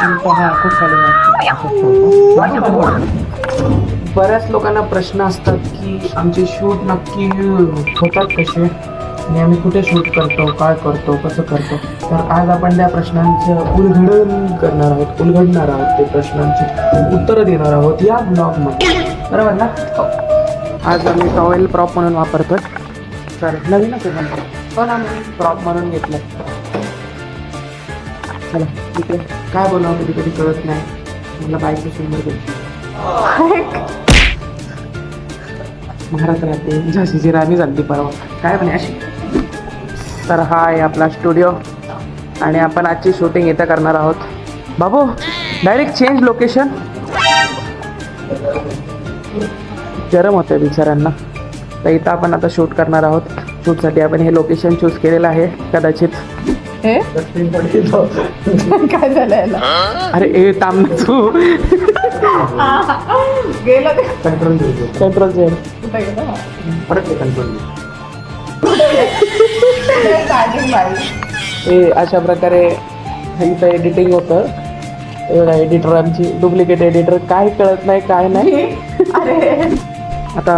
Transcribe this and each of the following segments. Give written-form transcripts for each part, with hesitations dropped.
हा खूप खाली बऱ्याच लोकांना प्रश्न असतात की आमचे शूट नक्की होतात कसे आणि आम्ही कुठे शूट करतो, काय करतो, कसं करतो. तर आज आपण त्या प्रश्नांचं उलगडणार आहोत ते प्रश्नांची उत्तरं देणार आहोत या ब्लॉगमध्ये, बरोबर ना. आज आम्ही टॉवेल प्रॉप म्हणून वापरतोय. तर नवीनच आहे पण पण आम्ही प्रॉप म्हणून घेतलं. चला ठीक आहे. काय बोलावं कधी कधी कळत नाही. मला बायको सुंदर भेटली, महाराज राहते, झाशीची राणी झाली परवा, काय म्हणे अशी. तर हा आहे आपला स्टुडिओ आणि आपण आजची शूटिंग इथं करणार आहोत. बाबू डायरेक्ट चेंज लोकेशन. गरम होतं बिचाऱ्यांना. तर इथं आपण आता शूट करणार आहोत. शूटसाठी आपण हे लोकेशन चूज केलेलं आहे. कदाचित काय झालं याला? अरे ए ताम तू गेलं ते कंट्रोल चेंज कुठे गेलं? परत कंट्रोल. चार्जिंग मारी. हे अशा प्रकारे इथं एडिटिंग होतं. एडिटर आमची डुप्लिकेट एडिटर, काय कळत नाही काय नाही. अरे आता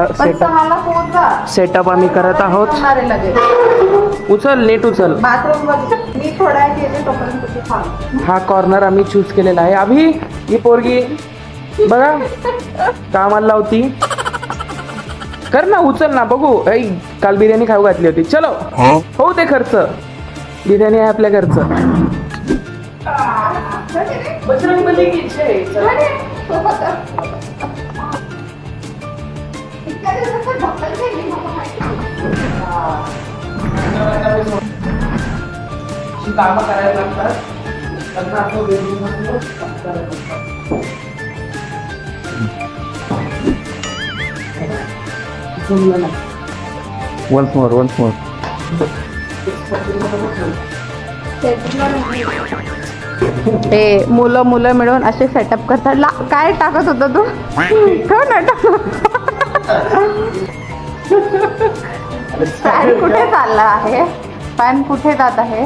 सेटअप आम्ही करत आहोत. उचल नीट उचल. बाथरूम मध्ये मी थोडा येते तोपर्यंत तुझी थांब. हा कॉर्नर आम्ही चूज केलेला आहे. अभि ही पोरगी बघा कामाला लावती. कर ना, उचल ना, बघू. ऐ काल बिर्याणी खाऊ घातली होती. चलो हो ते खर्च. बिर्याणी आहे आपल्या घरचं. बजरंगबली की जय. कामं करायला लागतात. त्यांना असं वेगळं नसतं, काम करायला लागतात. जमलं ना. Once more. ते मुलं मिळून असे सेटअप करतात. काय टाकत होता तू? फॅन कुठे चालला आहे? फॅन कुठे जात आहे?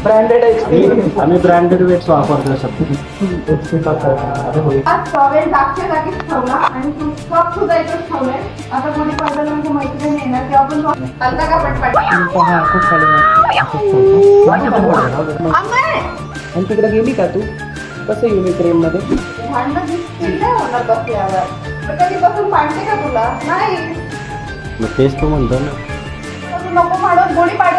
ब्रँडेड आहे. आम्ही ब्रँडेड वेट्स वापरतो सर. टॉवेल जागच्या जागीच ठेवला आणि तू कप सुद्धा इथंच ठेवलंय. आता कोणी पडलं म्हणजे मैत्रिणी येणार तेव्हा पण चालता का पटपट? हा खूप खाली आणि तिकडे गेली का तू? कसं येऊ मी ट्रेन मध्ये? भांडणं दिसतील नाही होणार बसल्यावर. कधीपासून भांडते का तुला? नाही. मग तेच तो म्हणतो ना. तू नको भांडण, गोळी पाड